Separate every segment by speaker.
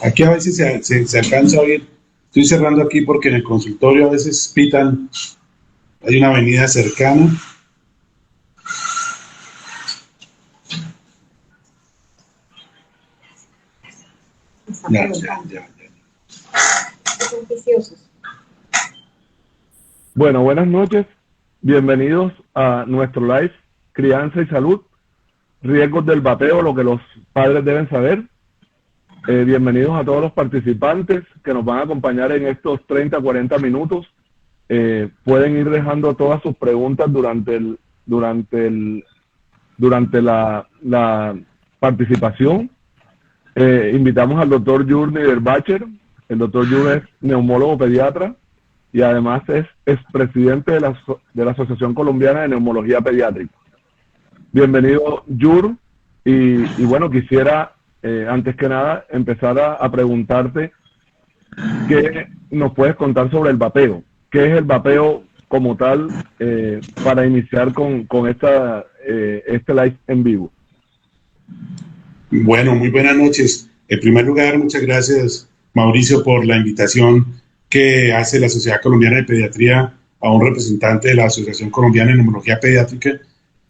Speaker 1: Aquí a veces se alcanza a oír. Estoy cerrando aquí porque en el consultorio a veces pitan. Hay una avenida cercana. Ya.
Speaker 2: Bueno, buenas noches. Bienvenidos a nuestro live Crianza y Salud, riesgos del vapeo, lo que los padres deben saber. Bienvenidos a todos los participantes que nos van a acompañar en estos 30, 40 minutos. Pueden ir dejando todas sus preguntas durante la participación. Invitamos al doctor Jur Niederbacher. El doctor Jur es neumólogo pediatra y además es expresidente de la Asociación Colombiana de Neumología Pediátrica. Bienvenido, Jur. Y bueno, quisiera, antes que nada, empezar a preguntarte qué nos puedes contar sobre el vapeo. ¿Qué es el vapeo como tal para iniciar con este live en vivo?
Speaker 1: Bueno, muy buenas noches. En primer lugar, muchas gracias, Mauricio, por la invitación que hace la Sociedad Colombiana de Pediatría a un representante de la Asociación Colombiana de Neumología Pediátrica.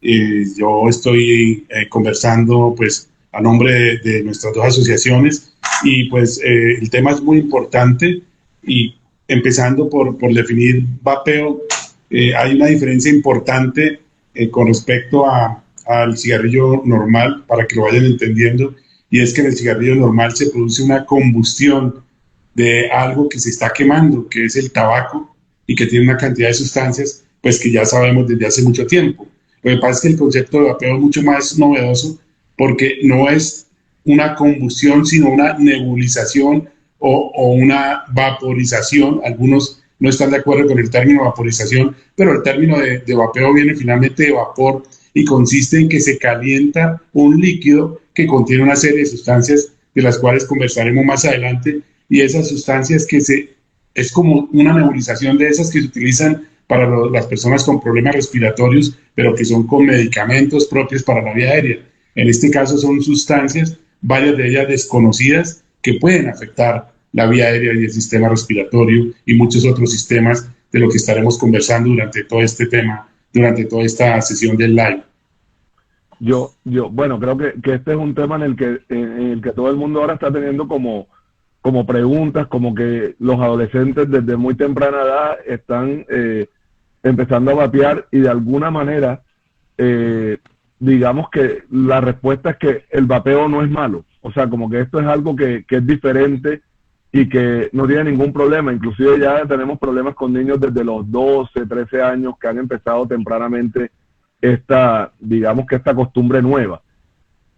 Speaker 1: Yo estoy conversando pues a nombre de nuestras dos asociaciones y pues el tema es muy importante y empezando por definir vapeo, hay una diferencia importante con respecto al cigarrillo normal, para que lo vayan entendiendo, y es que en el cigarrillo normal se produce una combustión de algo que se está quemando, que es el tabaco, y que tiene una cantidad de sustancias pues que ya sabemos desde hace mucho tiempo. Lo que pasa es que el concepto de vapeo es mucho más novedoso porque no es una combustión, sino una nebulización o una vaporización. Algunos no están de acuerdo con el término vaporización, pero el término de vapeo viene finalmente de vapor y consiste en que se calienta un líquido que contiene una serie de sustancias de las cuales conversaremos más adelante, y esas sustancias es como una nebulización de esas que se utilizan para las personas con problemas respiratorios, pero que son con medicamentos propios para la vía aérea. En este caso son sustancias, varias de ellas desconocidas, que pueden afectar la vía aérea y el sistema respiratorio y muchos otros sistemas, de lo que estaremos conversando durante todo este tema, durante toda esta sesión del live.
Speaker 2: Bueno, creo que este es un tema en el que todo el mundo ahora está teniendo como preguntas, como que los adolescentes desde muy temprana edad están empezando a vapear y de alguna manera digamos que la respuesta es que el vapeo no es malo. O sea, como que esto es algo que es diferente y que no tiene ningún problema. Inclusive ya tenemos problemas con niños desde los 12, 13 años que han empezado tempranamente esta costumbre nueva.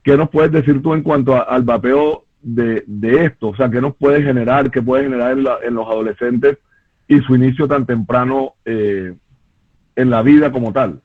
Speaker 2: ¿Qué nos puedes decir tú en cuanto al vapeo de esto? O sea, ¿qué nos puede generar, qué puede generar en los adolescentes y su inicio tan temprano en la vida como tal?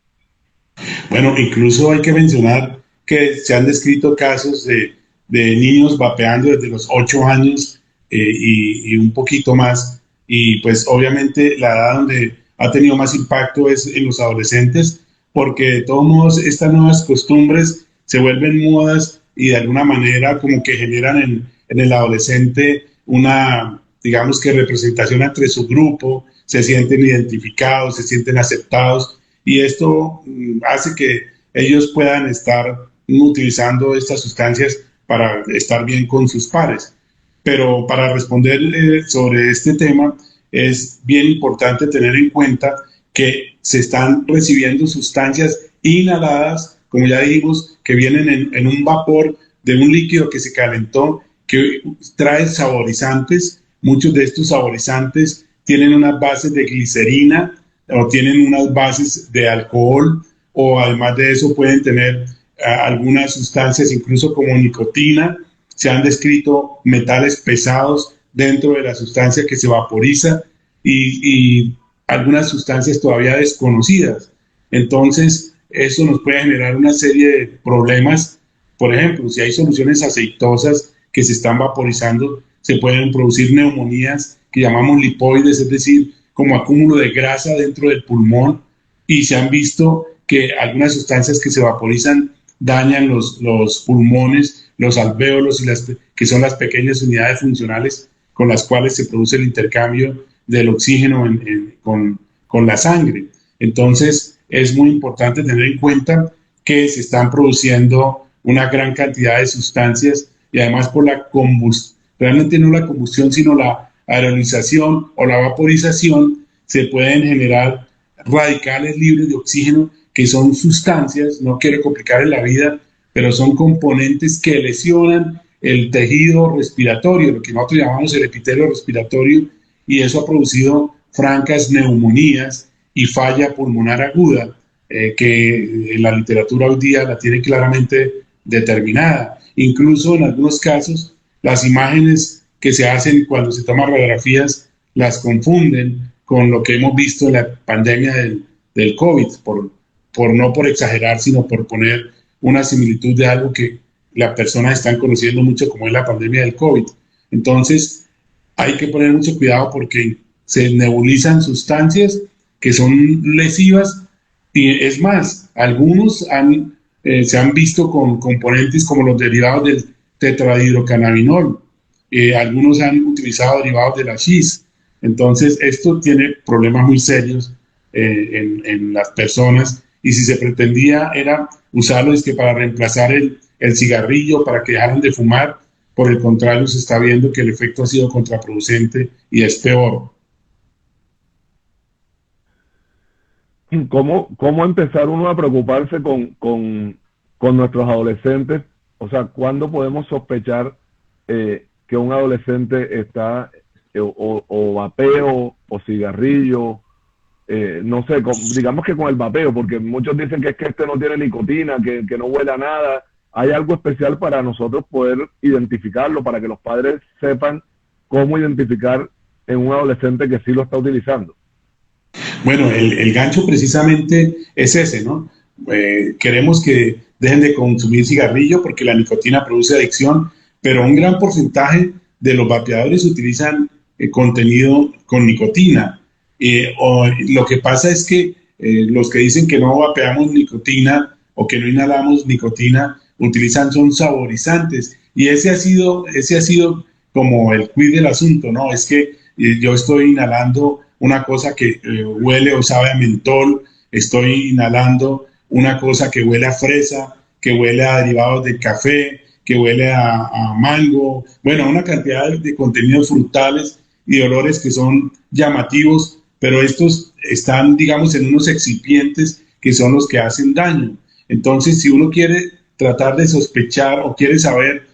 Speaker 1: Bueno, incluso hay que mencionar que se han descrito casos de niños vapeando desde los 8 años y un poquito más, y pues obviamente la edad donde ha tenido más impacto es en los adolescentes, porque de todos modos estas nuevas costumbres se vuelven modas y de alguna manera como que generan en el adolescente una, digamos que representación entre su grupo, se sienten identificados, se sienten aceptados, y esto hace que ellos puedan estar utilizando estas sustancias para estar bien con sus pares. Pero para responder sobre este tema es bien importante tener en cuenta que se están recibiendo sustancias inhaladas, como ya dijimos, que vienen en un vapor de un líquido que se calentó, que trae saborizantes. Muchos de estos saborizantes tienen unas bases de glicerina o tienen unas bases de alcohol, o además de eso pueden tener algunas sustancias incluso como nicotina. Se han descrito metales pesados dentro de la sustancia que se vaporiza y algunas sustancias todavía desconocidas. Entonces, eso nos puede generar una serie de problemas. Por ejemplo, si hay soluciones aceitosas que se están vaporizando, se pueden producir neumonías que llamamos lipoides, es decir, como acúmulo de grasa dentro del pulmón, y se han visto que algunas sustancias que se vaporizan dañan los pulmones, los alvéolos, que son las pequeñas unidades funcionales con las cuales se produce el intercambio del oxígeno con la sangre. Entonces, es muy importante tener en cuenta que se están produciendo una gran cantidad de sustancias y además por la combustión, realmente no la combustión, sino la aerolización o la vaporización, se pueden generar radicales libres de oxígeno, que son sustancias, no quiero complicar en la vida, pero son componentes que lesionan el tejido respiratorio, lo que nosotros llamamos el epitelio respiratorio, y eso ha producido francas neumonías y falla pulmonar aguda, que en la literatura hoy día la tiene claramente determinada. Incluso en algunos casos, las imágenes que se hacen cuando se toman radiografías las confunden con lo que hemos visto en la pandemia del COVID, no por exagerar, sino por poner una similitud de algo que las personas están conociendo mucho, como es la pandemia del COVID. Entonces, hay que poner mucho cuidado porque se nebulizan sustancias que son lesivas y es más, algunos se han visto con componentes como los derivados del tetrahidrocannabinol, algunos han utilizado derivados de la SHIS. Entonces, esto tiene problemas muy serios en las personas, y si se pretendía era usarlo es que para reemplazar el cigarrillo, para que dejaran de fumar, por el contrario, se está viendo que el efecto ha sido contraproducente y es peor.
Speaker 2: ¿Cómo empezar uno a preocuparse con nuestros adolescentes? O sea, ¿cuándo podemos sospechar que un adolescente está o vapeo o cigarrillo? No sé, digamos que con el vapeo, porque muchos dicen que es que este no tiene nicotina, que no huele a nada. ¿Hay algo especial para nosotros poder identificarlo, para que los padres sepan cómo identificar en un adolescente que sí lo está utilizando?
Speaker 1: Bueno, el gancho precisamente es ese, ¿no? Queremos que dejen de consumir cigarrillo porque la nicotina produce adicción, pero un gran porcentaje de los vapeadores utilizan contenido con nicotina. Lo que pasa es que los que dicen que no vapeamos nicotina o que no inhalamos nicotina, son saborizantes. Y ese ha sido como el quid del asunto, ¿no? Es que yo estoy inhalando una cosa que huele o sabe a mentol, estoy inhalando una cosa que huele a fresa, que huele a derivados de café, que huele a mango, bueno, una cantidad de contenidos frutales y de olores que son llamativos, pero estos están, digamos, en unos excipientes que son los que hacen daño. Entonces, si uno quiere tratar de sospechar o quiere saber,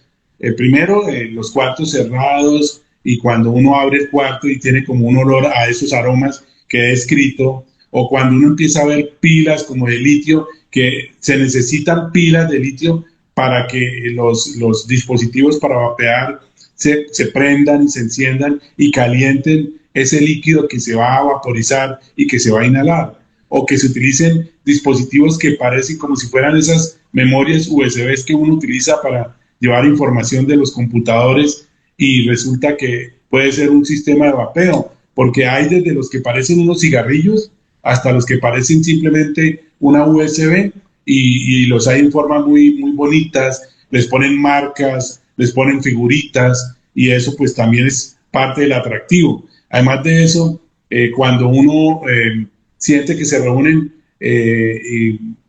Speaker 1: primero, los cuartos cerrados, y cuando uno abre el cuarto y tiene como un olor a esos aromas que he descrito, o cuando uno empieza a ver pilas como de litio, que se necesitan pilas de litio para que los dispositivos para vapear se prendan y se enciendan y calienten ese líquido que se va a vaporizar y que se va a inhalar, o que se utilicen dispositivos que parecen como si fueran esas memorias USB que uno utiliza para llevar información de los computadores, y resulta que puede ser un sistema de vapeo, porque hay desde los que parecen unos cigarrillos hasta los que parecen simplemente una USB, y los hay en formas muy, muy bonitas, les ponen marcas, les ponen figuritas, y eso pues también es parte del atractivo. Además de eso, cuando uno siente que se reúnen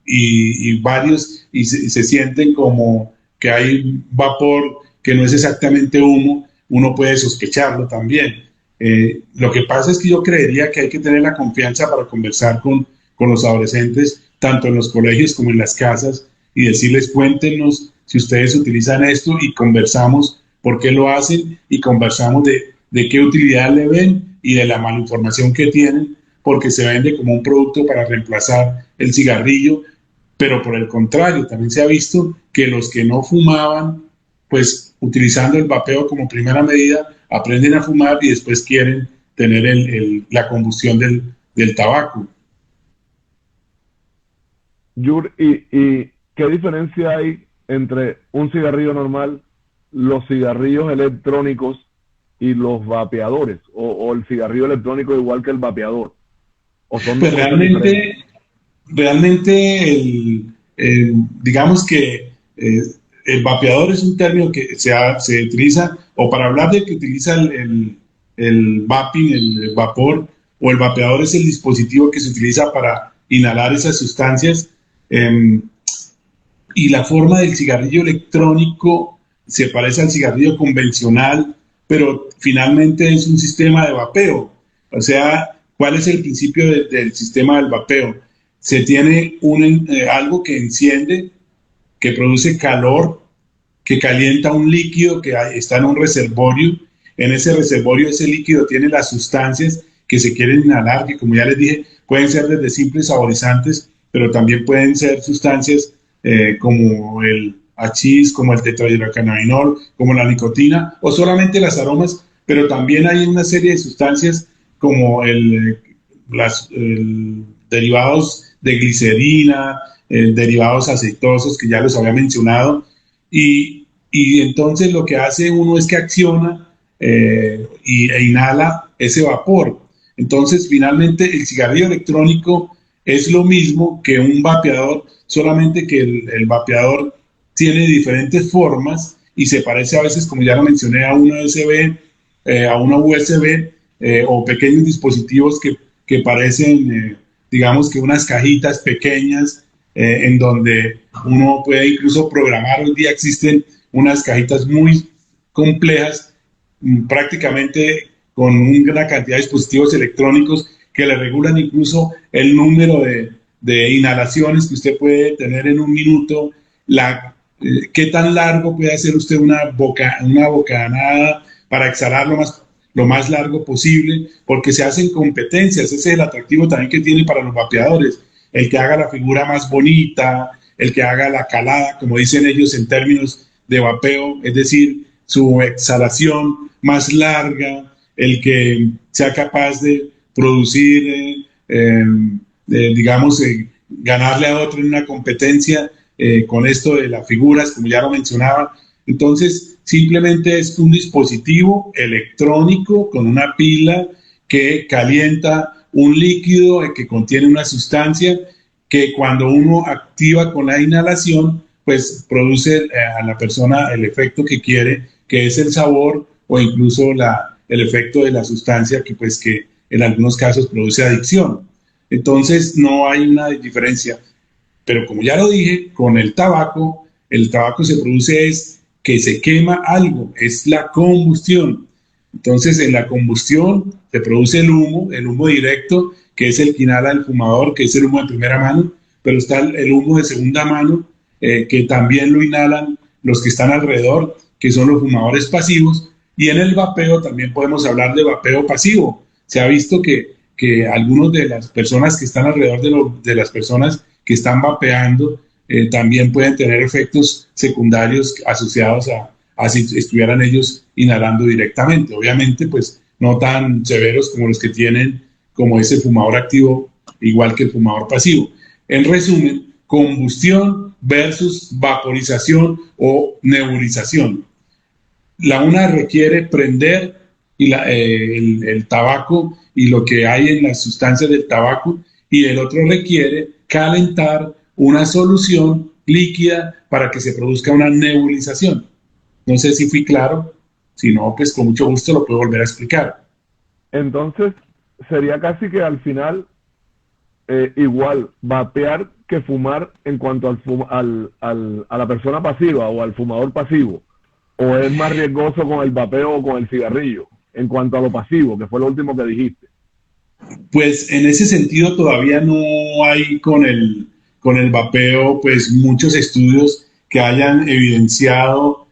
Speaker 1: y varios y se sienten como que hay vapor, que no es exactamente humo, uno puede sospecharlo también. Lo que pasa es que yo creería que hay que tener la confianza para conversar con los adolescentes, tanto en los colegios como en las casas, y decirles, cuéntenos si ustedes utilizan esto, y conversamos por qué lo hacen, y conversamos de qué utilidad le ven y de la malinformación que tienen, porque se vende como un producto para reemplazar el cigarrillo, pero por el contrario, también se ha visto que los que no fumaban, pues utilizando el vapeo como primera medida, aprenden a fumar y después quieren tener la combustión del tabaco.
Speaker 2: Yur, ¿y qué diferencia hay entre un cigarrillo normal, los cigarrillos electrónicos y los vapeadores? ¿O el cigarrillo electrónico igual que el vapeador? ¿O son dos
Speaker 1: Pues
Speaker 2: cosas diferentes?
Speaker 1: realmente digamos que el vapeador es un término que se utiliza, o para hablar de que utiliza el vaping, el vapor, o el vapeador es el dispositivo que se utiliza para inhalar esas sustancias. Y la forma del cigarrillo electrónico se parece al cigarrillo convencional, pero finalmente es un sistema de vapeo. O sea, ¿cuál es el principio del sistema del vapeo? Se tiene algo que enciende, que produce calor, que calienta un líquido que está en un reservorio. En ese reservorio, ese líquido tiene las sustancias que se quieren inhalar, que como ya les dije, pueden ser desde simples saborizantes, pero también pueden ser sustancias como el hachís, como el tetrahidrocannabinol, como la nicotina, o solamente las aromas, pero también hay una serie de sustancias como derivados de glicerina, derivados aceitosos, que ya los había mencionado, y entonces lo que hace uno es que acciona e inhala ese vapor. Entonces, finalmente, el cigarrillo electrónico es lo mismo que un vapeador, solamente que el vapeador tiene diferentes formas y se parece a veces, como ya lo mencioné, a una USB, o pequeños dispositivos que parecen, digamos que unas cajitas pequeñas en donde uno puede incluso programar. Hoy día existen unas cajitas muy complejas, prácticamente con una cantidad de dispositivos electrónicos que le regulan incluso el número de inhalaciones que usted puede tener en un minuto, qué tan largo puede hacer usted una bocanada para exhalar lo más largo posible, porque se hacen competencias. Ese es el atractivo también que tiene para los vapeadores, el que haga la figura más bonita, el que haga la calada, como dicen ellos en términos de vapeo, es decir, su exhalación más larga, el que sea capaz de producir, digamos, ganarle a otro en una competencia con esto de las figuras, como ya lo mencionaba. Entonces, simplemente es un dispositivo electrónico con una pila que calienta un líquido que contiene una sustancia que cuando uno activa con la inhalación, pues produce a la persona el efecto que quiere, que es el sabor o incluso el efecto de la sustancia que en algunos casos produce adicción. Entonces no hay una diferencia. Pero como ya lo dije, con el tabaco se produce es que se quema algo, es la combustión. Entonces en la combustión se produce el humo directo, que es el que inhala el fumador, que es el humo de primera mano, pero está el humo de segunda mano, que también lo inhalan los que están alrededor, que son los fumadores pasivos. Y en el vapeo también podemos hablar de vapeo pasivo. Se ha visto que algunos de las personas que están alrededor de las personas que están vapeando también pueden tener efectos secundarios asociados a si estuvieran ellos inhalando directamente. Obviamente, pues no tan severos como los que tienen como ese fumador activo, igual que el fumador pasivo. En resumen, combustión versus vaporización o nebulización. La una requiere prender el tabaco y lo que hay en las sustancias del tabaco, y el otro requiere calentar una solución líquida para que se produzca una nebulización. No sé si fui claro, si no, pues con mucho gusto lo puedo volver a explicar.
Speaker 2: Entonces, sería casi que al final igual vapear que fumar en cuanto a la persona pasiva o al fumador pasivo, o es más riesgoso con el vapeo o con el cigarrillo en cuanto a lo pasivo, que fue lo último que dijiste.
Speaker 1: Pues en ese sentido todavía no hay con el vapeo pues muchos estudios que hayan evidenciado,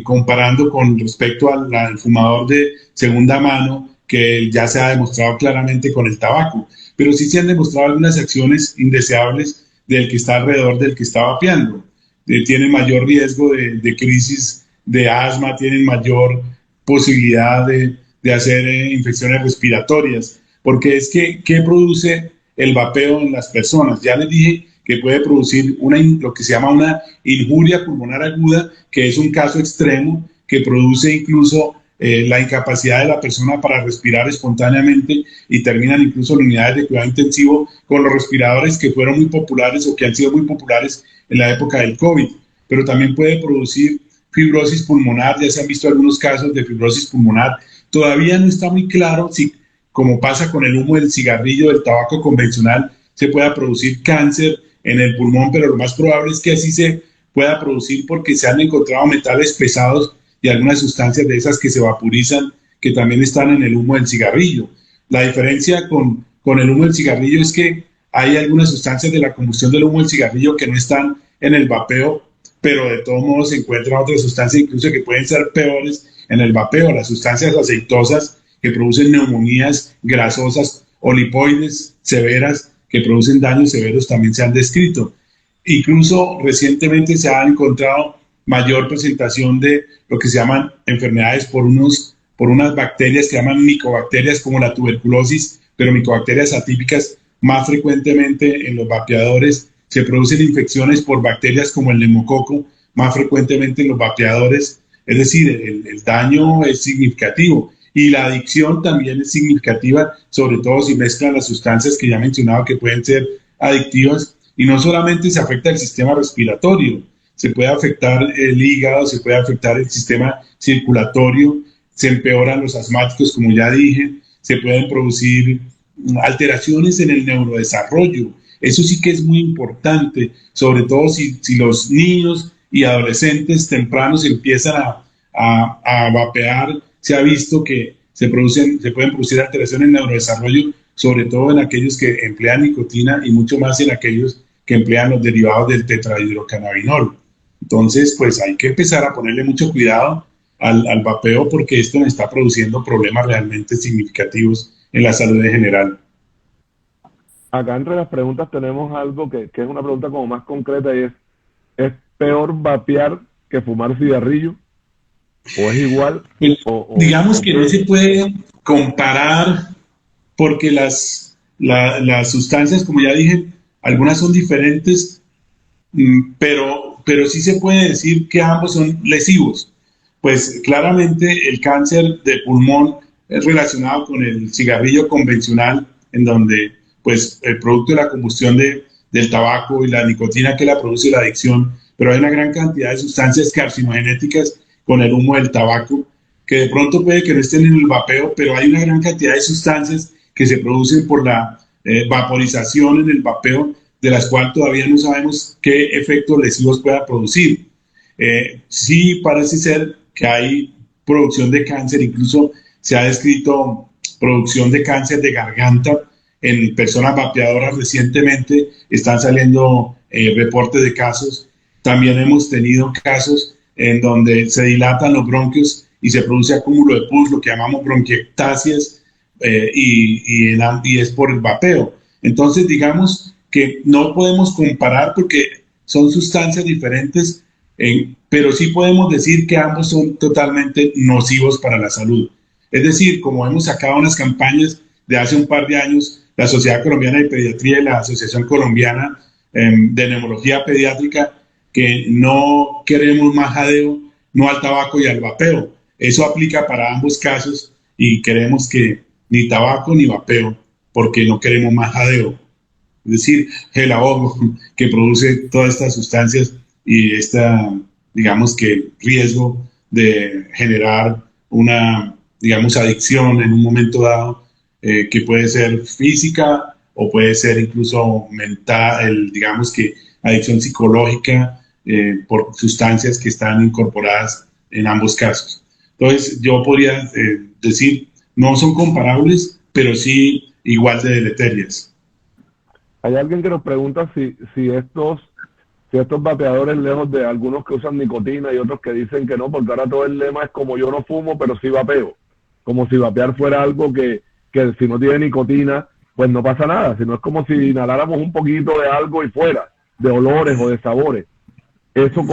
Speaker 1: comparando con respecto al fumador de segunda mano, que ya se ha demostrado claramente con el tabaco, pero sí se han demostrado algunas acciones indeseables del que está alrededor del que está vapeando. Tienen mayor riesgo de crisis de asma, tienen mayor posibilidad de hacer infecciones respiratorias, porque es que, ¿qué produce el vapeo en las personas? Ya les dije que puede producir lo que se llama una injuria pulmonar aguda, que es un caso extremo, que produce incluso la incapacidad de la persona para respirar espontáneamente, y terminan incluso en unidades de cuidado intensivo con los respiradores que fueron muy populares o que han sido muy populares en la época del COVID. pero también puede producir fibrosis pulmonar. Ya se han visto algunos casos de fibrosis pulmonar. Todavía no está muy claro si, como pasa con el humo del cigarrillo, del tabaco convencional, se pueda producir cáncer en el pulmón, pero lo más probable es que así se pueda producir porque se han encontrado metales pesados y algunas sustancias de esas que se vaporizan que también están en el humo del cigarrillo. La diferencia con el humo del cigarrillo es que hay algunas sustancias de la combustión del humo del cigarrillo que no están en el vapeo, pero de todos modos se encuentran otras sustancias incluso que pueden ser peores en el vapeo, las sustancias aceitosas que producen neumonías grasosas o lipoides severas que producen daños severos también se han descrito. Incluso recientemente se ha encontrado mayor presentación de lo que se llaman enfermedades por unas bacterias que llaman micobacterias como la tuberculosis, pero micobacterias atípicas más frecuentemente en los vapeadores. Se producen infecciones por bacterias como el neumococo más frecuentemente en los vapeadores. Es decir, el daño es significativo y la adicción también es significativa, sobre todo si mezclan las sustancias que ya he mencionado que pueden ser adictivas. Y no solamente se afecta el sistema respiratorio, se puede afectar el hígado, se puede afectar el sistema circulatorio, se empeoran los asmáticos, como ya dije, se pueden producir alteraciones en el neurodesarrollo. Eso sí que es muy importante, sobre todo si los niños y adolescentes tempranos empiezan a vapear. Se ha visto que se pueden producir alteraciones en el neurodesarrollo, sobre todo en aquellos que emplean nicotina y mucho más en aquellos que emplean los derivados del tetrahidrocannabinol. Entonces, pues hay que empezar a ponerle mucho cuidado al vapeo porque esto nos está produciendo problemas realmente significativos en la salud en general.
Speaker 2: Acá entre las preguntas tenemos algo que es una pregunta como más concreta y ¿es peor vapear que fumar cigarrillo? ¿O es igual?
Speaker 1: Pues, digamos que no se puede comparar porque las sustancias, como ya dije, algunas son diferentes, pero sí se puede decir que ambos son lesivos. Pues claramente el cáncer de pulmón es relacionado con el cigarrillo convencional, en donde pues el producto de la combustión del tabaco y la nicotina que la produce la adicción, pero hay una gran cantidad de sustancias carcinogenéticas con el humo del tabaco, que de pronto puede que no estén en el vapeo, pero hay una gran cantidad de sustancias que se producen por la vaporización en el vapeo, de las cuales todavía no sabemos qué efectos lesivos pueda producir. Sí parece ser que hay producción de cáncer, incluso se ha descrito producción de cáncer de garganta en personas vapeadoras recientemente, están saliendo reportes de casos. También hemos tenido casos en donde se dilatan los bronquios y se produce acúmulo de pus, lo que llamamos bronquiectasias, y es por el vapeo. Entonces, digamos que no podemos comparar porque son sustancias diferentes, pero sí podemos decir que ambos son totalmente nocivos para la salud. Es decir, como hemos sacado unas campañas de hace un par de años, la Sociedad Colombiana de Pediatría y la Asociación Colombiana de Neumología Pediátrica, que no queremos más jadeo, no al tabaco y al vapeo. Eso aplica para ambos casos y queremos que ni tabaco ni vapeo, porque no queremos más jadeo. Es decir, el ahogo que produce todas estas sustancias y digamos que riesgo de generar una, digamos, adicción en un momento dado, que puede ser física o puede ser incluso mental, digamos que adicción psicológica por sustancias que están incorporadas en ambos casos. Entonces, yo podría decir, no son comparables, pero sí igual de deleterias.
Speaker 2: Hay alguien que nos pregunta si estos vapeadores, lejos de algunos que usan nicotina y otros que dicen que no, porque ahora todo el lema es como yo no fumo, pero sí vapeo. Como si vapear fuera algo que si no tiene nicotina, pues no pasa nada. Sino es como si inhaláramos un poquito de algo y fuera, de olores o de sabores. Eso,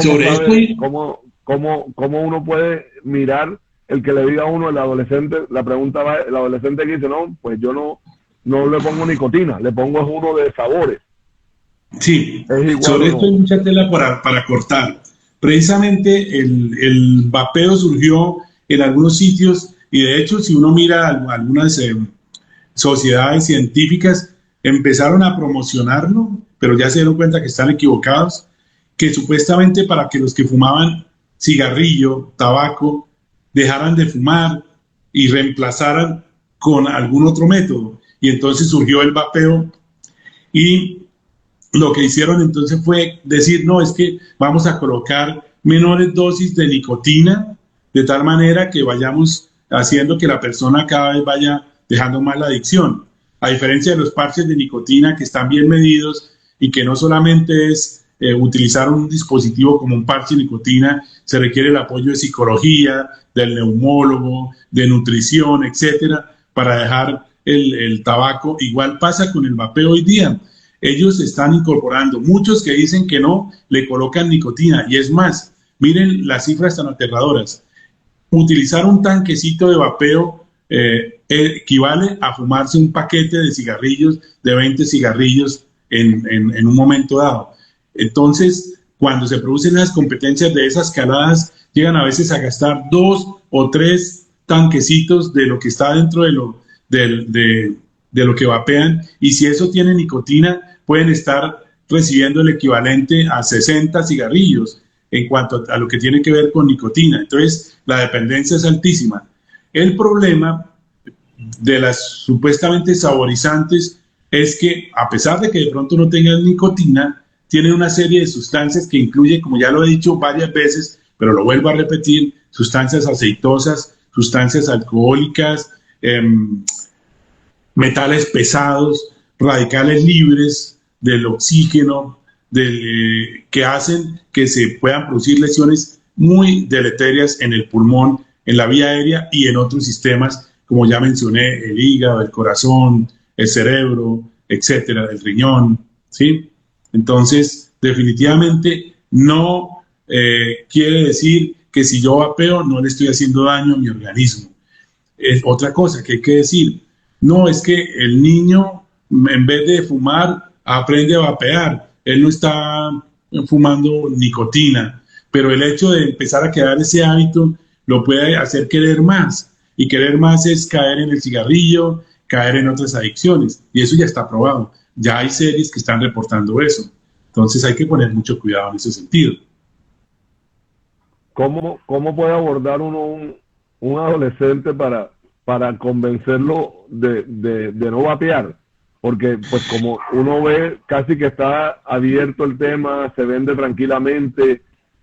Speaker 2: ¿cómo uno puede mirar el que le diga a uno, el adolescente, la pregunta va, el adolescente que dice, no, pues yo no le pongo nicotina, le pongo uno de sabores.
Speaker 1: Sí, sobre esto hay mucha tela para cortar. Precisamente el vapeo surgió en algunos sitios y de hecho si uno mira algunas sociedades científicas empezaron a promocionarlo, pero ya se dieron cuenta que están equivocados, que supuestamente para que los que fumaban cigarrillo, tabaco, dejaran de fumar y reemplazaran con algún otro método. Y entonces surgió el vapeo y lo que hicieron entonces fue decir, no, es que vamos a colocar menores dosis de nicotina de tal manera que vayamos haciendo que la persona cada vez vaya dejando más la adicción. A diferencia de los parches de nicotina que están bien medidos y que no solamente es utilizar un dispositivo como un parche de nicotina, se requiere el apoyo de psicología, del neumólogo, de nutrición, etcétera, para dejar el tabaco. Igual pasa con el vapeo hoy día. Ellos están incorporando, muchos que dicen que no, le colocan nicotina. Y es más, miren las cifras tan aterradoras. Utilizar un tanquecito de vapeo equivale a fumarse un paquete de cigarrillos, de 20 cigarrillos en un momento dado. Entonces, cuando se producen las competencias de esas caladas, llegan a veces a gastar 2 o 3 tanquecitos de lo que está dentro de lo que vapean, y si eso tiene nicotina, pueden estar recibiendo el equivalente a 60 cigarrillos en cuanto a lo que tiene que ver con nicotina. Entonces, la dependencia es altísima. El problema de las supuestamente saborizantes es que, a pesar de que de pronto no tengan nicotina, tienen una serie de sustancias que incluye, como ya lo he dicho varias veces, pero lo vuelvo a repetir, sustancias aceitosas, sustancias alcohólicas, metales pesados, radicales libres del oxígeno, que hacen que se puedan producir lesiones muy deleterias en el pulmón, en la vía aérea y en otros sistemas, como ya mencioné, el hígado, el corazón, el cerebro, etcétera, el riñón, ¿sí? Entonces, definitivamente no quiere decir que si yo vapeo no le estoy haciendo daño a mi organismo. Es otra cosa que hay que decir. No, es que el niño, en vez de fumar, aprende a vapear. Él no está fumando nicotina, pero el hecho de empezar a crear ese hábito lo puede hacer querer más. Y querer más es caer en el cigarrillo, caer en otras adicciones. Y eso ya está probado. Ya hay series que están reportando eso. Entonces hay que poner mucho cuidado en ese sentido.
Speaker 2: ¿Cómo puede abordar uno un adolescente para convencerlo de no vapear? Porque pues como uno ve casi que está abierto el tema, se vende tranquilamente,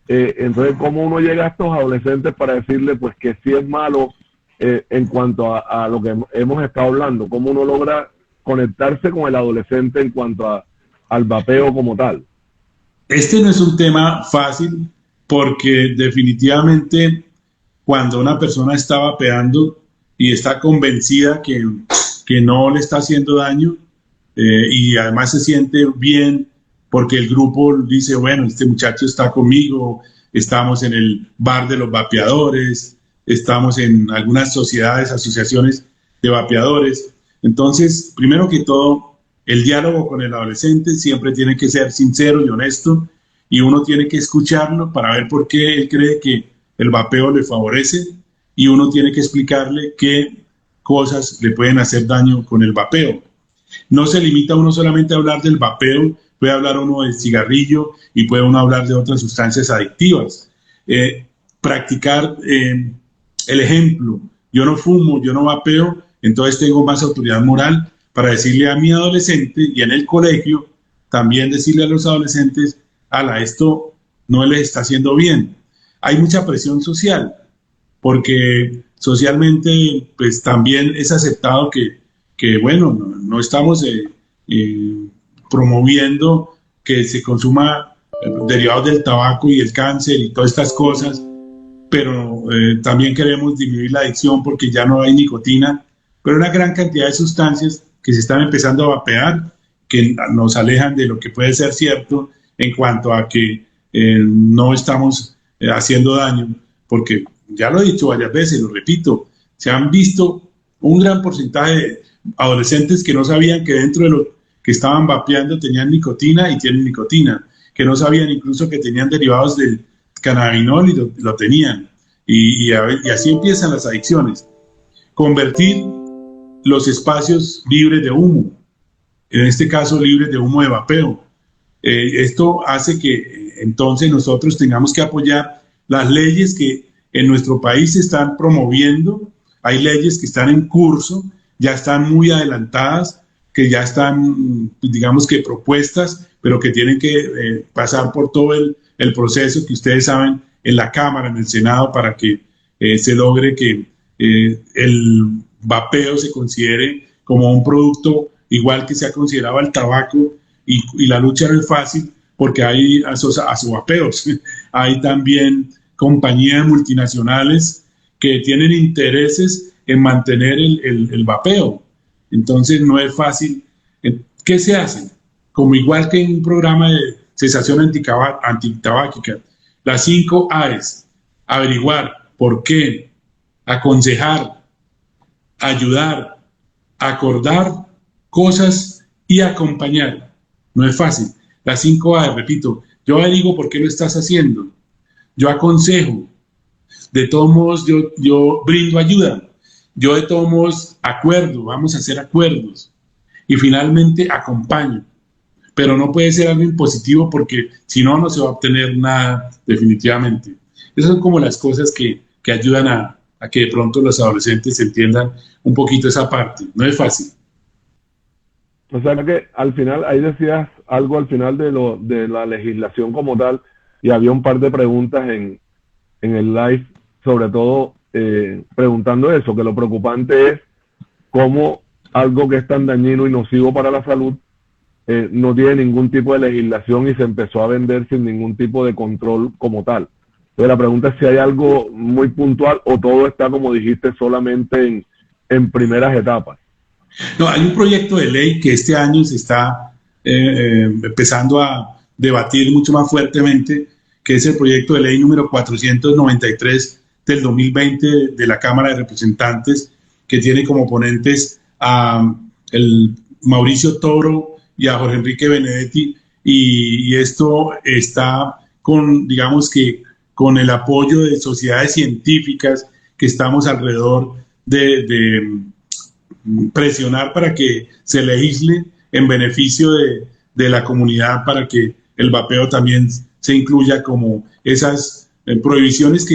Speaker 2: entonces ¿cómo uno llega a estos adolescentes para decirle pues que sí es malo en cuanto a lo que hemos estado hablando? ¿Cómo uno logra conectarse con el adolescente en cuanto al vapeo como tal?
Speaker 1: Este no es un tema fácil porque definitivamente cuando una persona está vapeando y está convencida que no le está haciendo daño y además se siente bien porque el grupo dice, bueno, este muchacho está conmigo, estamos en el bar de los vapeadores, estamos en algunas sociedades, asociaciones de vapeadores. Entonces, primero que todo, el diálogo con el adolescente siempre tiene que ser sincero y honesto, y uno tiene que escucharlo para ver por qué él cree que el vapeo le favorece, y uno tiene que explicarle qué cosas le pueden hacer daño con el vapeo. No se limita uno solamente a hablar del vapeo, puede hablar uno del cigarrillo y puede uno hablar de otras sustancias adictivas. Practicar el ejemplo, yo no fumo, yo no vapeo, entonces tengo más autoridad moral para decirle a mi adolescente, y en el colegio también decirle a los adolescentes, ala, esto no les está haciendo bien. Hay mucha presión social, porque socialmente pues también es aceptado que bueno, no estamos promoviendo que se consuma derivados del tabaco y el cáncer y todas estas cosas, pero también queremos disminuir la adicción porque ya no hay nicotina, pero una gran cantidad de sustancias que se están empezando a vapear que nos alejan de lo que puede ser cierto en cuanto a que no estamos haciendo daño, porque ya lo he dicho varias veces, lo repito, se han visto un gran porcentaje de adolescentes que no sabían que dentro de lo que estaban vapeando tenían nicotina y tienen nicotina, que no sabían incluso que tenían derivados del cannabinol y lo tenían. Y así empiezan las adicciones. Convertir los espacios libres de humo, en este caso libres de humo de vapeo. Esto hace que entonces nosotros tengamos que apoyar las leyes que en nuestro país se están promoviendo. Hay leyes que están en curso, ya están muy adelantadas, que ya están, digamos que propuestas, pero que tienen que pasar por todo el proceso que ustedes saben en la Cámara, en el Senado, para que se logre que el vapeo se considere como un producto igual que se ha considerado el tabaco, y la lucha no es fácil porque hay asovapeos, hay también compañías multinacionales que tienen intereses en mantener el vapeo. Entonces no es fácil. ¿Qué se hace? Como igual que en un programa de cesación antitabáquica, las 5 A's: averiguar, por qué, aconsejar, ayudar, acordar cosas y acompañar. No es fácil. Las 5 A's, repito, yo averiguo por qué lo estás haciendo, yo aconsejo, de todos modos yo brindo ayuda, yo de todos modos acuerdo, vamos a hacer acuerdos, y finalmente acompaño. Pero no puede ser algo impositivo porque si no, no se va a obtener nada definitivamente. Esas son como las cosas que ayudan a que de pronto los adolescentes entiendan un poquito esa parte. No es fácil.
Speaker 2: O sea que al final, ahí decías algo al final de la legislación como tal, y había un par de preguntas en el live, sobre todo preguntando eso, que lo preocupante es cómo algo que es tan dañino y nocivo para la salud no tiene ningún tipo de legislación y se empezó a vender sin ningún tipo de control como tal. Entonces la pregunta es si hay algo muy puntual o todo está, como dijiste, solamente en primeras etapas.
Speaker 1: No, hay un proyecto de ley que este año se está empezando a debatir mucho más fuertemente, que es el proyecto de ley número 493 del 2020 de la Cámara de Representantes, que tiene como ponentes a el Mauricio Toro y a Jorge Enrique Benedetti, y esto está con, digamos que, con el apoyo de sociedades científicas que estamos alrededor de presionar para que se legisle en beneficio de la comunidad, para que el vapeo también se incluya como esas prohibiciones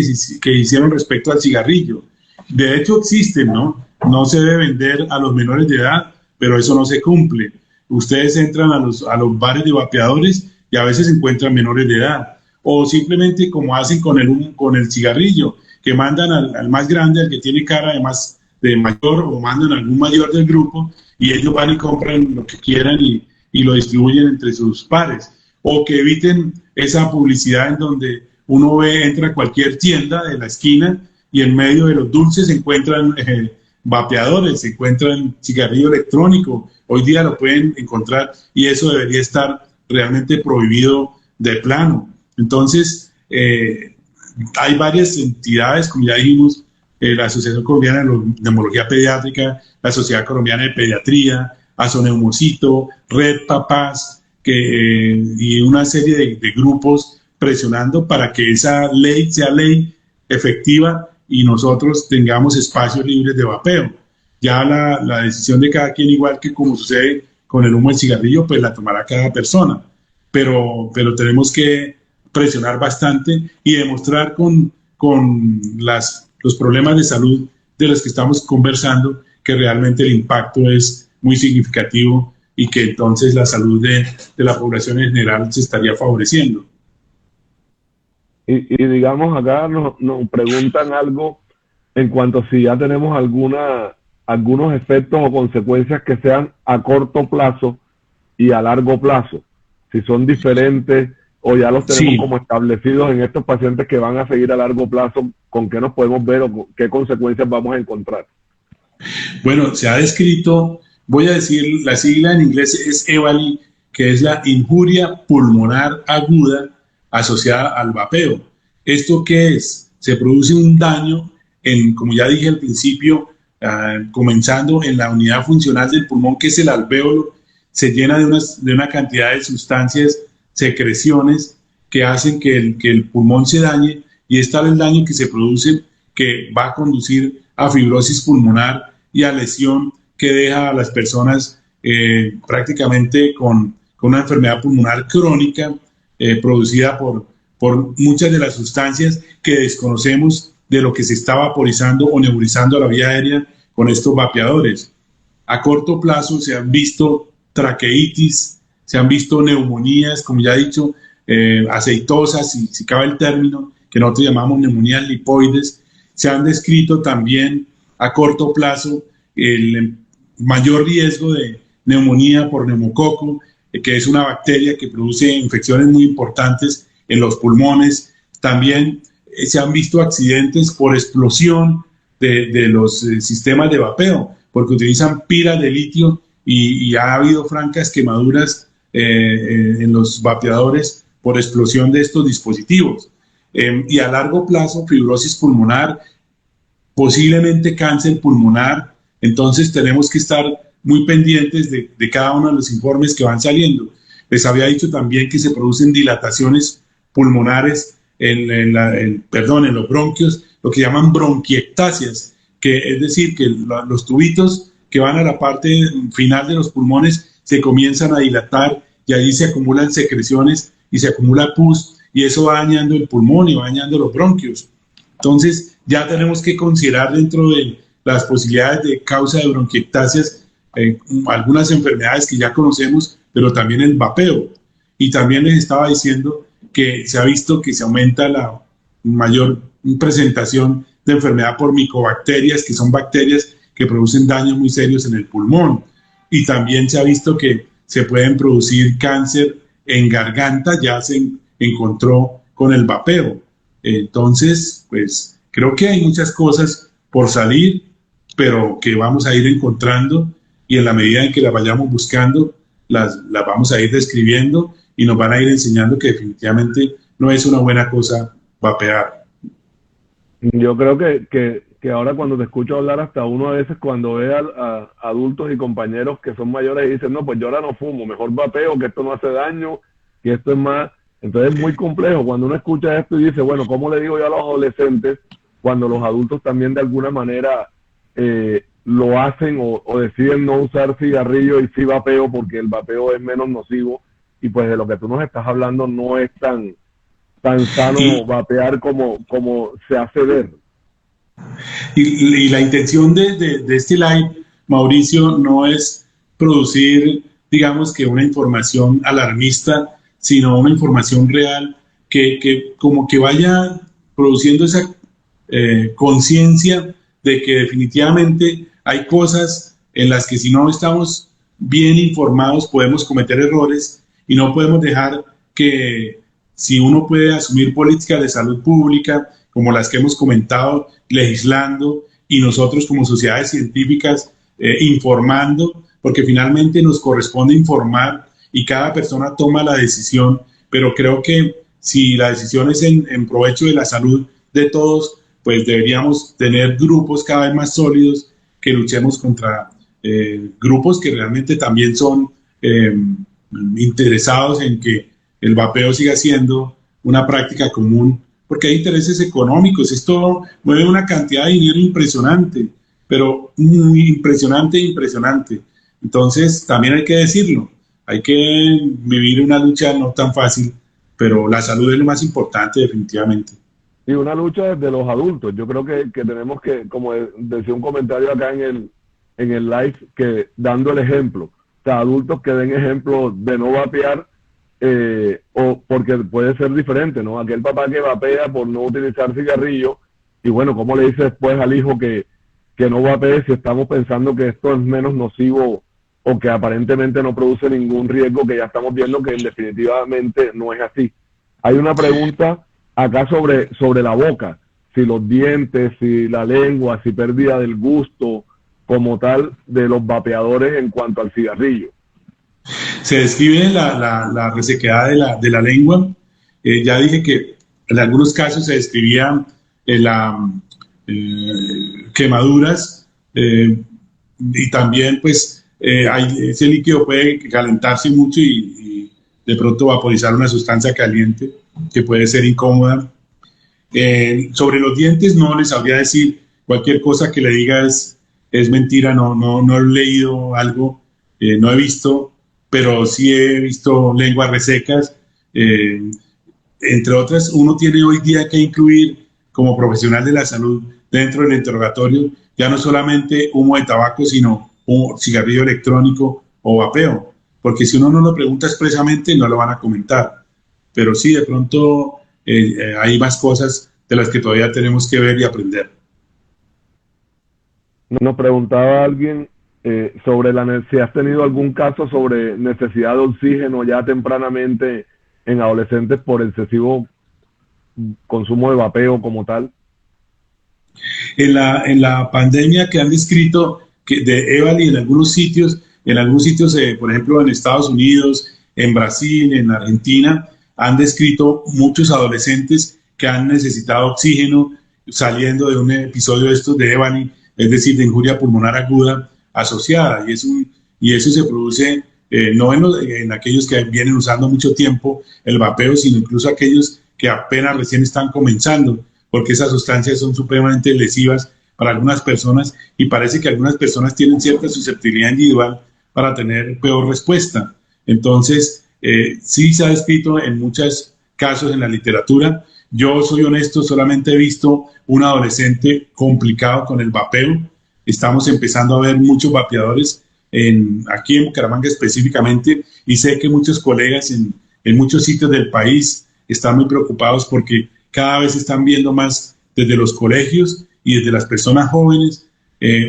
Speaker 1: que hicieron respecto al cigarrillo. De hecho existen, ¿no? No se debe vender a los menores de edad, pero eso no se cumple. Ustedes entran a los bares de vapeadores y a veces encuentran menores de edad. O simplemente como hacen con el cigarrillo, que mandan al más grande, al que tiene cara de mayor, o mandan a algún mayor del grupo, y ellos van y compran lo que quieran y lo distribuyen entre sus pares. O que eviten esa publicidad en donde uno entra a cualquier tienda de la esquina y en medio de los dulces se encuentran vapeadores, se encuentran cigarrillo electrónico. Hoy día lo pueden encontrar y eso debería estar realmente prohibido de plano. Entonces, hay varias entidades, como ya dijimos, la Asociación Colombiana de Neumología Pediátrica, la Sociedad Colombiana de Pediatría, Asoneumocito, Red Papás, y una serie de grupos presionando para que esa ley sea ley efectiva y nosotros tengamos espacios libres de vapeo. Ya la decisión de cada quien, igual que como sucede con el humo del cigarrillo, pues la tomará cada persona. Pero tenemos que presionar bastante y demostrar con los problemas de salud de los que estamos conversando que realmente el impacto es muy significativo y que entonces la salud de la población en general se estaría favoreciendo.
Speaker 2: Y digamos, acá nos preguntan algo en cuanto a si ya tenemos algunos efectos o consecuencias que sean a corto plazo y a largo plazo, si son diferentes o ya los tenemos como establecidos en estos pacientes que van a seguir a largo plazo, con qué nos podemos ver o qué consecuencias vamos a encontrar.
Speaker 1: Bueno, se ha descrito, voy a decir la sigla en inglés es EVALI, que es la injuria pulmonar aguda asociada al vapeo. ¿Esto qué es? Se produce un daño como ya dije al principio, comenzando en la unidad funcional del pulmón, que es el alvéolo. Se llena de una cantidad de sustancias, secreciones, que hacen que el pulmón se dañe, y es tal el daño que se produce que va a conducir a fibrosis pulmonar y a lesión que deja a las personas prácticamente con una enfermedad pulmonar crónica, producida por muchas de las sustancias que desconocemos de lo que se está vaporizando o nebulizando a la vía aérea con estos vapeadores. A corto plazo se han visto traqueitis, se han visto neumonías, como ya he dicho, aceitosas, si cabe el término, que nosotros llamamos neumonías lipoides. Se han descrito también a corto plazo el mayor riesgo de neumonía por neumococo, que es una bacteria que produce infecciones muy importantes en los pulmones. También se han visto accidentes por explosión de los sistemas de vapeo, porque utilizan pilas de litio y ha habido francas quemaduras en los vapeadores por explosión de estos dispositivos. Y a largo plazo, fibrosis pulmonar, posiblemente cáncer pulmonar. Entonces tenemos que estar muy pendientes de cada uno de los informes que van saliendo. Les había dicho también que se producen dilataciones pulmonares en los bronquios, lo que llaman bronquiectasias, que es decir, que los tubitos que van a la parte final de los pulmones se comienzan a dilatar y allí se acumulan secreciones y se acumula pus, y eso va dañando el pulmón y va dañando los bronquios. Entonces ya tenemos que considerar dentro de las posibilidades de causa de bronquiectasias algunas enfermedades que ya conocemos, pero también el vapeo. Y también les estaba diciendo que se ha visto que se aumenta la mayor presentación de enfermedad por micobacterias, que son bacterias que producen daños muy serios en el pulmón. Y también se ha visto que se pueden producir cáncer en garganta, ya se encontró con el vapeo. Entonces, pues creo que hay muchas cosas por salir, pero que vamos a ir encontrando, y en la medida en que las vayamos buscando, las vamos a ir describiendo y nos van a ir enseñando que definitivamente no es una buena cosa vapear.
Speaker 2: Yo creo que ahora cuando te escucho hablar, hasta uno a veces cuando ve a adultos y compañeros que son mayores y dicen, no, pues yo ahora no fumo, mejor vapeo, que esto no hace daño, que esto es más... Entonces es muy complejo cuando uno escucha esto y dice, bueno, ¿cómo le digo yo a los adolescentes cuando los adultos también de alguna manera lo hacen o deciden no usar cigarrillo y sí vapeo porque el vapeo es menos nocivo? Y pues de lo que tú nos estás hablando no es tan sano vapear como se hace ver.
Speaker 1: Y la intención de este live, Mauricio, no es producir, digamos, que una información alarmista, sino una información real que como que vaya produciendo esa conciencia de que definitivamente hay cosas en las que si no estamos bien informados podemos cometer errores, y no podemos dejar que, si uno puede asumir políticas de salud pública como las que hemos comentado, legislando, y nosotros como sociedades científicas informando, porque finalmente nos corresponde informar y cada persona toma la decisión, pero creo que si la decisión es en provecho de la salud de todos, pues deberíamos tener grupos cada vez más sólidos que luchemos contra grupos que realmente también son interesados en que el vapeo siga siendo una práctica común, porque hay intereses económicos. Esto mueve una cantidad de dinero impresionante, pero muy impresionante. Entonces, también hay que decirlo, hay que vivir una lucha no tan fácil, pero la salud es lo más importante definitivamente.
Speaker 2: Y una lucha desde los adultos. Yo creo que tenemos que, como decía un comentario acá en el live, que dando el ejemplo, o sea, adultos que den ejemplo de no vapear, o porque puede ser diferente, ¿no? Aquel papá que vapea por no utilizar cigarrillo, y bueno, ¿cómo le dice después al hijo que no vapee si estamos pensando que esto es menos nocivo o que aparentemente no produce ningún riesgo, que ya estamos viendo que definitivamente no es así? Hay una pregunta acá sobre la boca, si los dientes, si la lengua, si pérdida del gusto como tal de los vapeadores en cuanto al cigarrillo.
Speaker 1: Se describe la resequedad de la lengua. Ya dije que en algunos casos se describían quemaduras, y también pues ese líquido puede calentarse mucho y de pronto vaporizar una sustancia caliente que puede ser incómoda. Sobre los dientes no les sabría decir, cualquier cosa que le diga es mentira, no he leído algo, no he visto, pero sí he visto lenguas resecas, Eh, Entre otras, uno tiene hoy día que incluir como profesional de la salud dentro del interrogatorio ya no solamente humo de tabaco, sino un cigarrillo electrónico o vapeo, porque si uno no lo pregunta expresamente no lo van a comentar, pero sí, de pronto hay más cosas de las que todavía tenemos que ver y aprender.
Speaker 2: Nos preguntaba alguien sobre si has tenido algún caso sobre necesidad de oxígeno ya tempranamente en adolescentes por excesivo consumo de vapeo como tal.
Speaker 1: En la pandemia que han descrito de EVALI en algunos sitios por ejemplo, en Estados Unidos, en Brasil, en Argentina, han descrito muchos adolescentes que han necesitado oxígeno saliendo de un episodio de estos de EVALI, es decir, de injuria pulmonar aguda asociada. Y eso se produce no en aquellos que vienen usando mucho tiempo el vapeo, sino incluso aquellos que apenas recién están comenzando, porque esas sustancias son supremamente lesivas para algunas personas y parece que algunas personas tienen cierta susceptibilidad individual para tener peor respuesta. Entonces, sí se ha descrito en muchos casos en la literatura. Yo soy honesto, solamente he visto un adolescente complicado con el vapeo. Estamos empezando a ver muchos vapeadores aquí en Bucaramanga específicamente, y sé que muchos colegas en muchos sitios del país están muy preocupados porque cada vez están viendo más desde los colegios y desde las personas jóvenes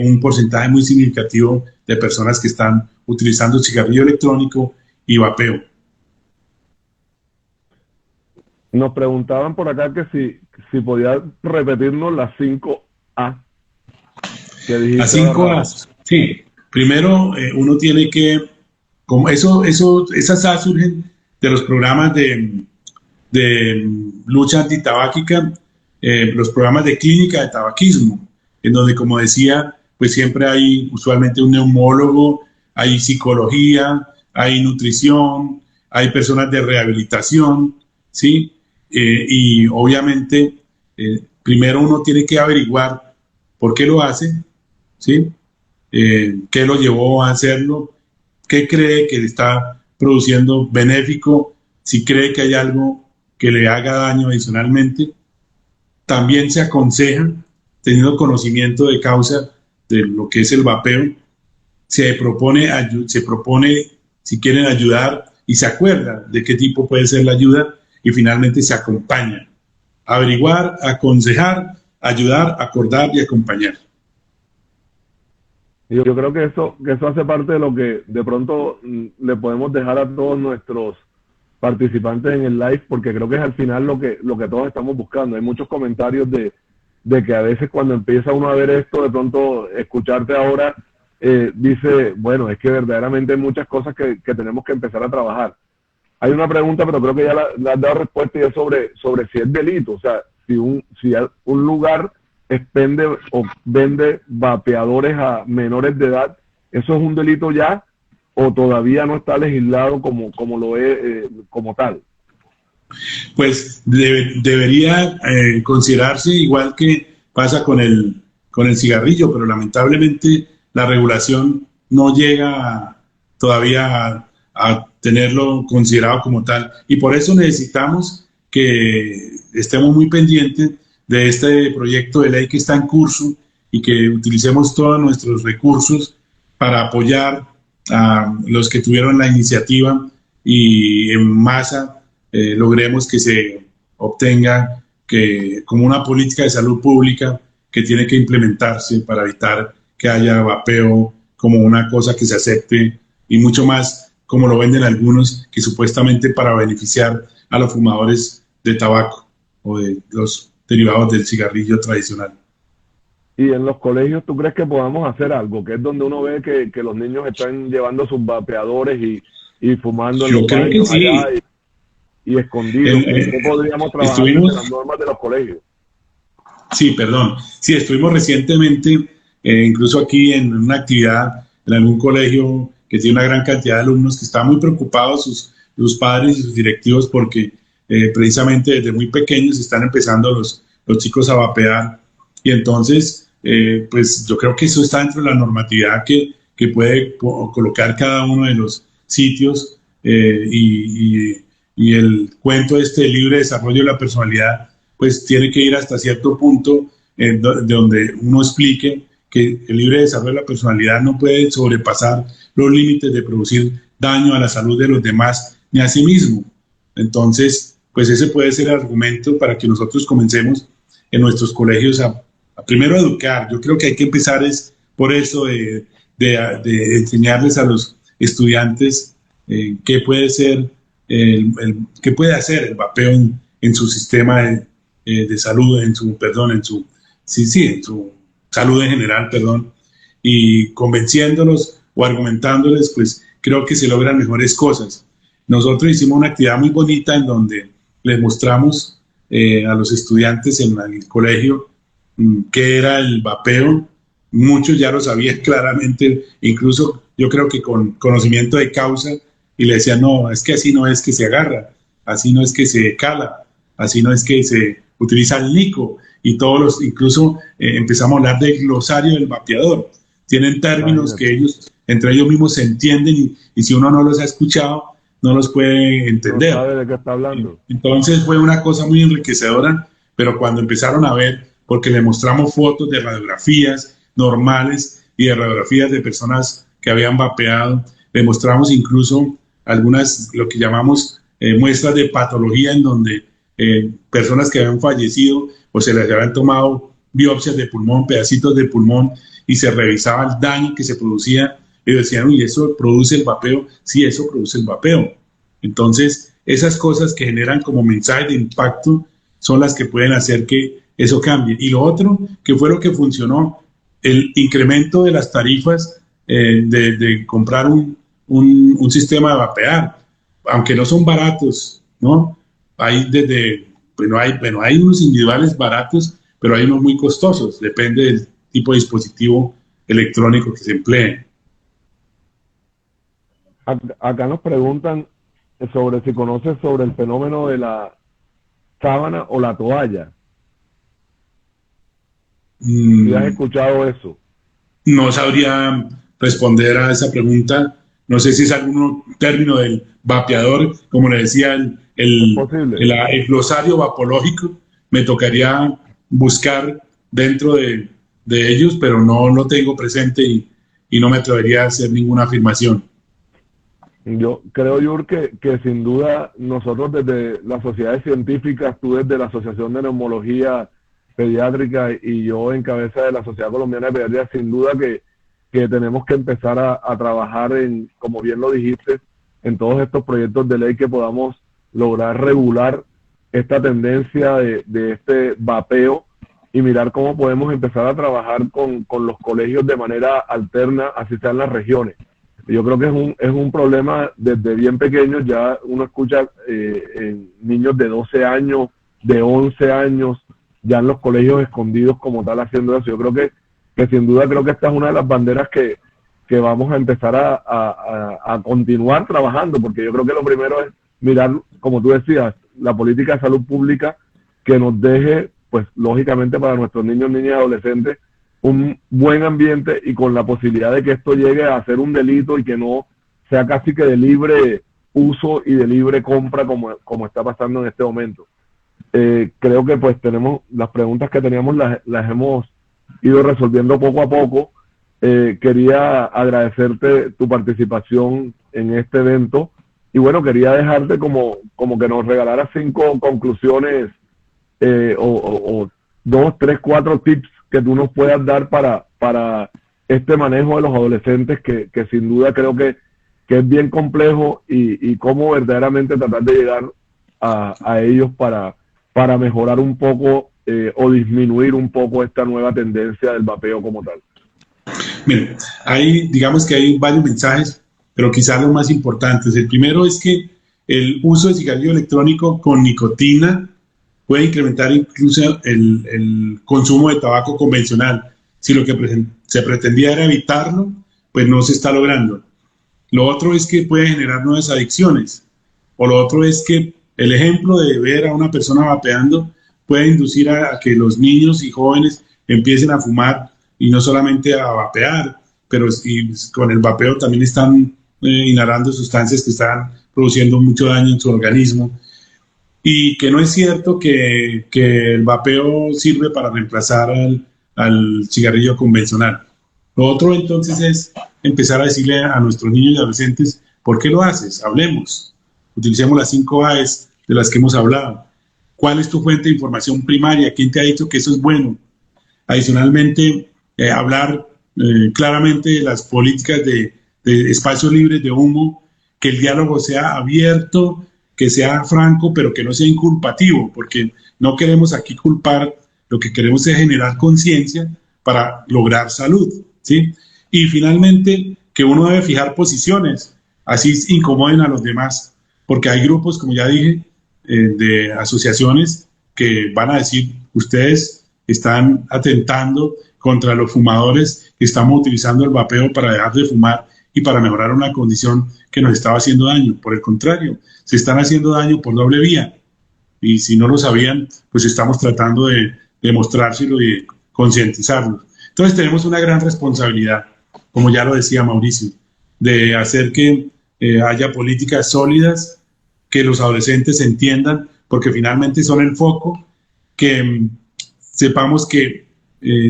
Speaker 1: un porcentaje muy significativo de personas que están utilizando cigarrillo electrónico y vapeo.
Speaker 2: Nos preguntaban por acá que si podía repetirnos las 5A que dijiste.
Speaker 1: Las 5A, sí. Primero, uno tiene que, como esas A surgen de los programas de lucha antitabáquica, los programas de clínica de tabaquismo, en donde, como decía, pues siempre hay usualmente un neumólogo, hay psicología, hay nutrición, hay personas de rehabilitación, ¿sí? Y obviamente, primero uno tiene que averiguar por qué lo hace, ¿sí? ¿Qué lo llevó a hacerlo? ¿Qué cree que le está produciendo benéfico? Si cree que hay algo que le haga daño adicionalmente. También se aconseja, teniendo conocimiento de causa de lo que es el vapeo, se propone si quieren ayudar y se acuerda de qué tipo puede ser la ayuda y finalmente se acompaña. Averiguar, aconsejar, ayudar, acordar y acompañar.
Speaker 2: Yo creo que eso hace parte de lo que de pronto le podemos dejar a todos nuestros participantes en el live, porque creo que es al final lo que todos estamos buscando. Hay muchos comentarios de que a veces cuando empieza uno a ver esto, de pronto escucharte ahora, dice, bueno, es que verdaderamente hay muchas cosas que tenemos que empezar a trabajar. Hay una pregunta, pero creo que ya la has dado respuesta, y es sobre si es delito. O sea, si un lugar expende o vende vapeadores a menores de edad, ¿eso es un delito ya o todavía no está legislado como lo es como tal?
Speaker 1: Pues debería considerarse igual que pasa con el cigarrillo, pero lamentablemente la regulación no llega todavía a tenerlo considerado como tal, y por eso necesitamos que estemos muy pendientes de este proyecto de ley que está en curso y que utilicemos todos nuestros recursos para apoyar a los que tuvieron la iniciativa y en masa logremos que se obtenga como una política de salud pública que tiene que implementarse para evitar que haya vapeo como una cosa que se acepte, y mucho más como lo venden algunos, que supuestamente para beneficiar a los fumadores de tabaco o de los derivados del cigarrillo tradicional.
Speaker 2: ¿Y en los colegios tú crees que podamos hacer algo? Que es donde uno ve que los niños están llevando sus vapeadores y fumando en los baños allá y escondidos. ¿Qué podríamos trabajar en las normas de los colegios?
Speaker 1: Sí, perdón. Sí, estuvimos recientemente, incluso aquí en una actividad en algún colegio que tiene una gran cantidad de alumnos que están muy preocupados, sus padres y sus directivos, porque precisamente desde muy pequeños están empezando los chicos a vapear, y entonces pues yo creo que eso está dentro de la normatividad que puede colocar cada uno de los sitios, y y el cuento este del libre desarrollo de la personalidad, pues tiene que ir hasta cierto punto de donde uno explique que el libre desarrollo de la personalidad no puede sobrepasar los límites de producir daño a la salud de los demás ni a sí mismo. Entonces, pues ese puede ser el argumento para que nosotros comencemos en nuestros colegios a primero educar. Yo creo que hay que empezar es por eso de enseñarles a los estudiantes qué puede ser, qué puede hacer el vapeo en su sistema de salud, en su salud en general, y convenciéndolos o argumentándoles, pues creo que se logran mejores cosas. Nosotros hicimos una actividad muy bonita en donde les mostramos a los estudiantes en el colegio qué era el vapeo. Muchos ya lo sabían claramente, incluso yo creo que con conocimiento de causa, y le decían, no, es que así no es que se agarra, así no es que se cala, así no es que se utiliza el nico, y incluso empezamos a hablar del glosario del vapeador. Tienen términos que ellos, entre ellos mismos se entienden, y si uno no los ha escuchado, no los puede entender.
Speaker 2: No sabe de qué está hablando.
Speaker 1: Entonces fue una cosa muy enriquecedora, pero cuando empezaron a ver, porque le mostramos fotos de radiografías normales y de radiografías de personas que habían vapeado, le mostramos incluso algunas, lo que llamamos muestras de patología, en donde personas que habían fallecido o se les habían tomado biopsias de pulmón, pedacitos de pulmón, y se revisaba el daño que se producía, y decían, uy, ¿eso produce el vapeo? Sí, eso produce el vapeo. Entonces, esas cosas que generan como mensajes de impacto son las que pueden hacer que eso cambie. Y lo otro, que fue lo que funcionó, el incremento de las tarifas de comprar un sistema de vapear, aunque no son baratos, ¿no? Hay hay unos individuales baratos, pero hay unos muy costosos, depende del tipo de dispositivo electrónico que se emplee.
Speaker 2: Acá nos preguntan sobre si conoces sobre el fenómeno de la sábana o la toalla. ¿Sí has escuchado eso?
Speaker 1: No sabría responder a esa pregunta. No sé si es algún término del vapeador, como le decía, el glosario vapológico. Me tocaría buscar dentro de ellos, pero no lo tengo presente y no me atrevería a hacer ninguna afirmación.
Speaker 2: Yo creo, Yur, que sin duda nosotros desde las sociedades científicas, tú desde la Asociación de Neumología Pediátrica y yo en cabeza de la Sociedad Colombiana de Pediatría, sin duda que tenemos que empezar a trabajar en, como bien lo dijiste, en todos estos proyectos de ley que podamos lograr regular esta tendencia de este vapeo y mirar cómo podemos empezar a trabajar con los colegios de manera alterna, así sean las regiones. Yo creo que es un problema desde bien pequeños. Ya uno escucha en niños de 12 años, de 11 años, ya en los colegios escondidos como tal haciendo eso. Yo creo que sin duda creo que esta es una de las banderas que vamos a empezar a continuar trabajando, porque yo creo que lo primero es mirar, como tú decías, la política de salud pública que nos deje, pues lógicamente para nuestros niños, niñas y adolescentes, un buen ambiente y con la posibilidad de que esto llegue a ser un delito y que no sea casi que de libre uso y de libre compra como está pasando en este momento. Creo que pues tenemos las preguntas que teníamos las hemos ido resolviendo poco a poco. Quería agradecerte tu participación en este evento y bueno, quería dejarte como que nos regalaras 5 conclusiones o 2, 3, 4 tips que tú nos puedas dar para este manejo de los adolescentes que sin duda creo que es bien complejo y cómo verdaderamente tratar de llegar a ellos para mejorar un poco o disminuir un poco esta nueva tendencia del vapeo como tal.
Speaker 1: Mira, digamos que hay varios mensajes, pero quizás los más importantes. El primero es que el uso de cigarrillo electrónico con nicotina puede incrementar incluso el consumo de tabaco convencional. Si lo que se pretendía era evitarlo, pues no se está logrando. Lo otro es que puede generar nuevas adicciones. O lo otro es que el ejemplo de ver a una persona vapeando puede inducir a que los niños y jóvenes empiecen a fumar y no solamente a vapear, pero con el vapeo también están inhalando sustancias que están produciendo mucho daño en su organismo, y que no es cierto que el vapeo sirve para reemplazar al cigarrillo convencional. Lo otro entonces es empezar a decirle a nuestros niños y adolescentes, ¿por qué lo haces? Hablemos. Utilicemos las 5 A's de las que hemos hablado. ¿Cuál es tu fuente de información primaria? ¿Quién te ha dicho que eso es bueno? Adicionalmente, hablar claramente de las políticas de espacios libres de humo, que el diálogo sea abierto, que sea franco, pero que no sea inculpativo, porque no queremos aquí culpar, lo que queremos es generar conciencia para lograr salud, ¿sí? Y finalmente, que uno debe fijar posiciones, así incomoden a los demás, porque hay grupos, como ya dije, de asociaciones que van a decir, ustedes están atentando contra los fumadores que estamos utilizando el vapeo para dejar de fumar y para mejorar una condición que nos estaba haciendo daño. Por el contrario, se están haciendo daño por doble vía. Y si no lo sabían, pues estamos tratando de demostrárselo y de concientizarlos. Entonces tenemos una gran responsabilidad, como ya lo decía Mauricio, de hacer que haya políticas sólidas, que los adolescentes entiendan, porque finalmente son el foco, que sepamos que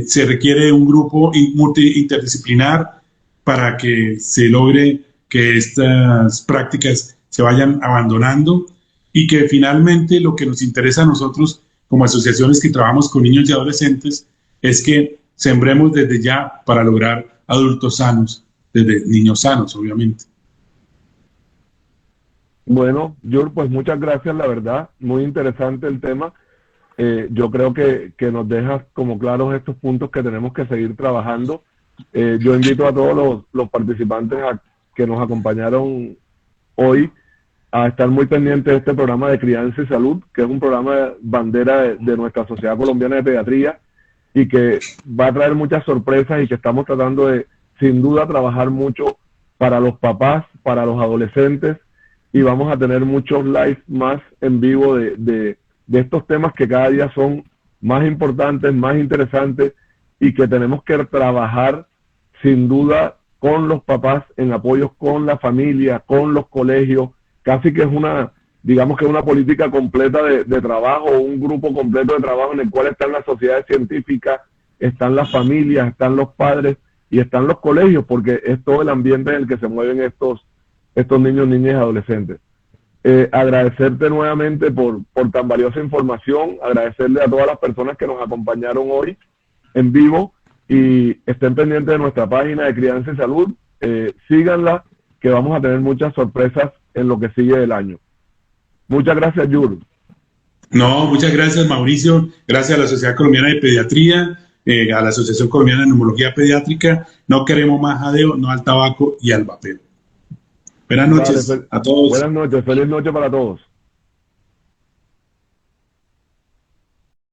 Speaker 1: se requiere un grupo interdisciplinar para que se logre que estas prácticas se vayan abandonando y que finalmente lo que nos interesa a nosotros como asociaciones que trabajamos con niños y adolescentes es que sembremos desde ya para lograr adultos sanos, desde niños sanos, obviamente.
Speaker 2: Bueno, Yur, pues muchas gracias, la verdad, muy interesante el tema. Yo creo que nos dejas como claros estos puntos que tenemos que seguir trabajando. Yo invito a todos los participantes que nos acompañaron hoy a estar muy pendientes de este programa de Crianza y Salud, que es un programa bandera de nuestra Sociedad Colombiana de Pediatría y que va a traer muchas sorpresas y que estamos tratando de, sin duda, trabajar mucho para los papás, para los adolescentes, y vamos a tener muchos lives más en vivo de estos temas que cada día son más importantes, más interesantes y que tenemos que trabajar sin duda con los papás en apoyos con la familia, con los colegios. Casi que es digamos que una política completa de trabajo, un grupo completo de trabajo en el cual están las sociedades científicas, están las familias, están los padres y están los colegios, porque es todo el ambiente en el que se mueven estos niños, niñas y adolescentes. Agradecerte nuevamente por tan valiosa información, agradecerle a todas las personas que nos acompañaron hoy en vivo y estén pendientes de nuestra página de Crianza y Salud, síganla, que vamos a tener muchas sorpresas en lo que sigue del año. Muchas gracias, Yur.
Speaker 1: No, muchas gracias, Mauricio. Gracias a la Sociedad Colombiana de Pediatría, a la Asociación Colombiana de Neumología Pediátrica. No queremos más jadeo, no al tabaco y al vapeo. Buenas noches a todos.
Speaker 2: Buenas noches, feliz noche para todos.